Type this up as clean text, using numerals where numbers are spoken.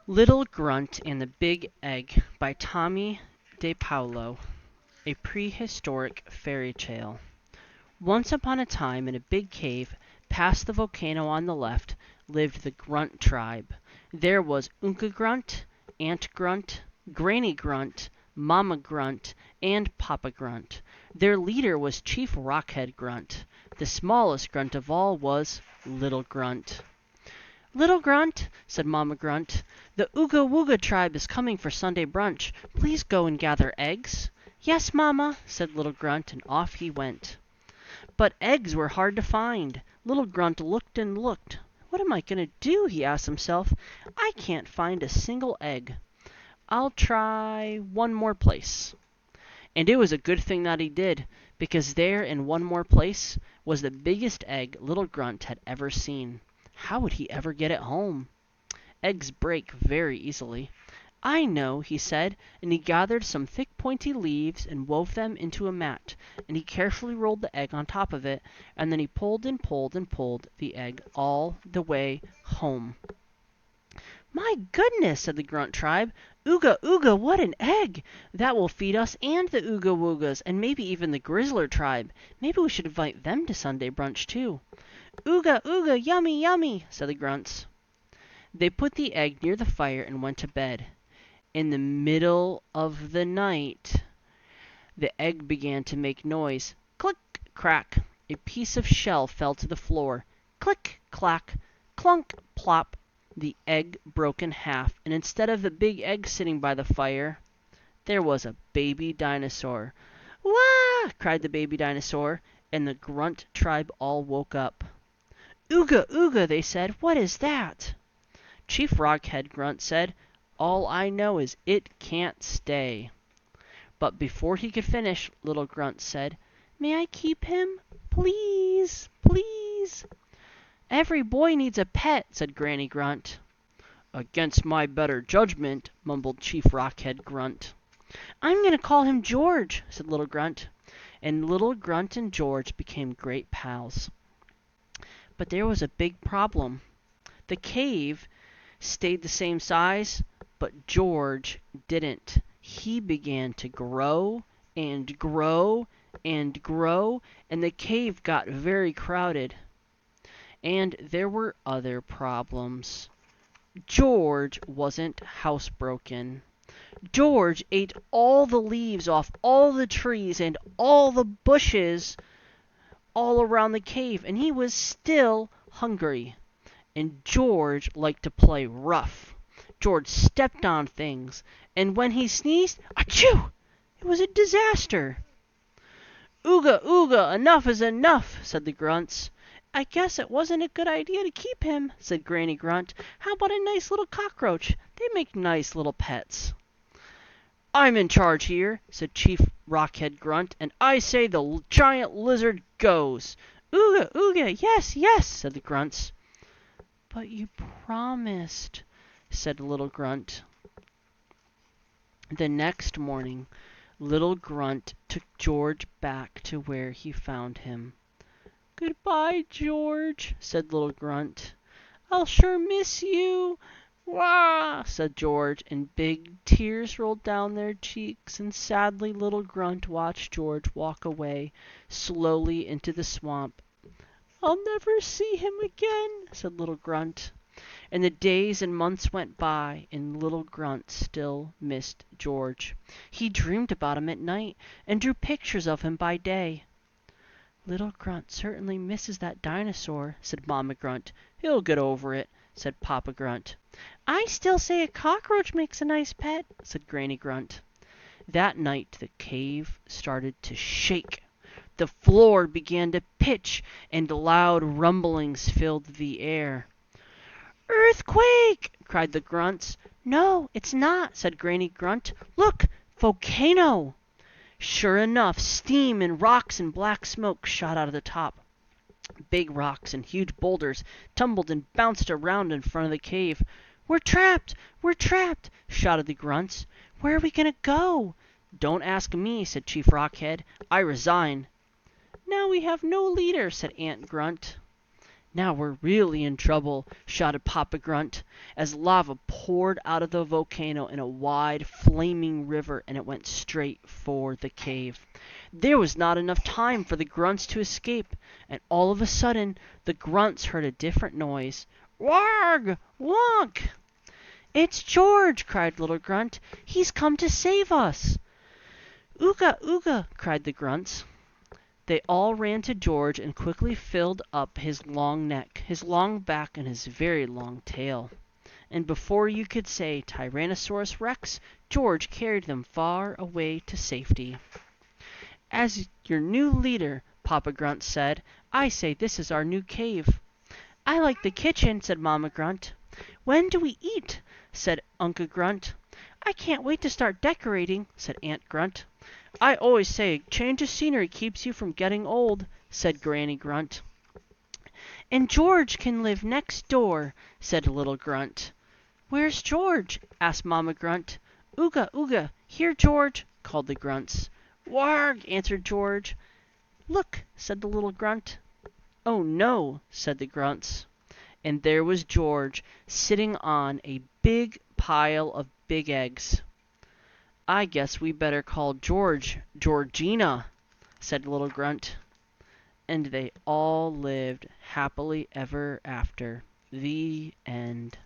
Little Grunt and the Big Egg by Tomie dePaola, a prehistoric fairy tale. Once upon a time, in a big cave, past the volcano on the left, lived the Grunt tribe. There was Uncle Grunt, Aunt Grunt, Granny Grunt, Mama Grunt, and Papa Grunt. Their leader was Chief Rockhead Grunt. The smallest grunt of all was Little Grunt. "Little Grunt," said Mamma Grunt, "the Ooga Wooga tribe is coming for Sunday brunch. Please go and gather eggs." "Yes, Mamma," said Little Grunt, and off he went. But eggs were hard to find. Little Grunt looked and looked. "What am I going to do?" he asked himself. "I can't find a single egg. I'll try one more place." And it was a good thing that he did, because there in one more place was the biggest egg Little Grunt had ever seen. How would he ever get it home? Eggs break very easily. "I know," he said, and he gathered some thick pointy leaves and wove them into a mat, and he carefully rolled the egg on top of it, and then he pulled and pulled and pulled the egg all the way home. "My goodness!" said the Grunt tribe. "Ooga Ooga, what an egg! That will feed us and the Ooga Woogas, and maybe even the Grizzler tribe. Maybe we should invite them to Sunday brunch too." "Ooga Ooga, yummy, yummy!" said the Grunts. They put the egg near the fire and went to bed. In the middle of the night, the egg began to make noise. Click, crack! A piece of shell fell to the floor. Click, clack! Clunk, plop! The egg broke in half, and instead of the big egg sitting by the fire, there was a baby dinosaur. "Wah!" cried the baby dinosaur, and the Grunt tribe all woke up. "Ooga Ooga," they said, "what is that?" Chief Rockhead Grunt said, "All I know is it can't stay." But before he could finish, Little Grunt said, "May I keep him? Please, please." "Every boy needs a pet," said Granny Grunt. "Against my better judgment," mumbled Chief Rockhead Grunt. "I'm going to call him George," said Little Grunt. And Little Grunt and George became great pals. But there was a big problem. The cave stayed the same size, but George didn't. He began to grow and grow and grow, and the cave got very crowded. And there were other problems. George wasn't housebroken. George ate all the leaves off all the trees and all the bushes all around the cave, and he was still hungry. And George liked to play rough. George stepped on things, and when he sneezed, achoo! It was a disaster. "Ooga Ooga, enough is enough," said the Grunts. "I guess it wasn't a good idea to keep him," said Granny Grunt. "How about a nice little cockroach? They make nice little pets." "I'm in charge here," said Chief Rockhead Grunt, "and I say the giant lizard goes." "Ooga Ooga, yes, yes," said the Grunts. "But you promised," said Little Grunt. The next morning, Little Grunt took George back to where he found him. "Goodbye, George," said Little Grunt. "I'll sure miss you." "Wah!" said George, and big tears rolled down their cheeks, and sadly Little Grunt watched George walk away slowly into the swamp. "I'll never see him again," said Little Grunt. And the days and months went by, and Little Grunt still missed George. He dreamed about him at night, and drew pictures of him by day. "Little Grunt certainly misses that dinosaur," said Mamma Grunt. "He'll get over it," said Papa Grunt. "I still say a cockroach makes a nice pet," said Granny Grunt. That night the cave started to shake. The floor began to pitch, and loud rumblings filled the air. "Earthquake!" cried the Grunts. "No, it's not," said Granny Grunt. "Look! Volcano!" Sure enough, steam and rocks and black smoke shot out of the top. Big rocks and huge boulders tumbled and bounced around in front of the cave. "We're trapped! We're trapped!" shouted the Grunts. "Where are we going to go?" "Don't ask me," said Chief Rockhead. "I resign." "Now we have no leader," said Aunt Grunt. "Now we're really in trouble," shouted Papa Grunt, as lava poured out of the volcano in a wide, flaming river, and it went straight for the cave. There was not enough time for the grunts to escape, and all of a sudden the grunts heard a different noise. "Warg! Wonk!" "It's George!" cried Little Grunt. "He's come to save us!" "Ooga! Ooga!" cried the grunts. They all ran to George and quickly filled up his long neck, his long back, and his very long tail. And before you could say Tyrannosaurus Rex, George carried them far away to safety. "As your new leader," Papa Grunt said, "I say this is our new cave." "I like the kitchen," said Mama Grunt. "When do we eat?" said Uncle Grunt. "I can't wait to start decorating," said Aunt Grunt. "I always say a change of scenery keeps you from getting old," said Granny Grunt. "And George can live next door," said Little Grunt. "Where's George?" asked Mama Grunt. "Ooga! Ooga! Here, George!" called the grunts. "Warg!" answered George. "Look!" said the Little Grunt. "Oh, no!" said the grunts. And there was George, sitting on a big pile of big eggs. "I guess we better call George Georgina," said Little Grunt. And they all lived happily ever after. The end.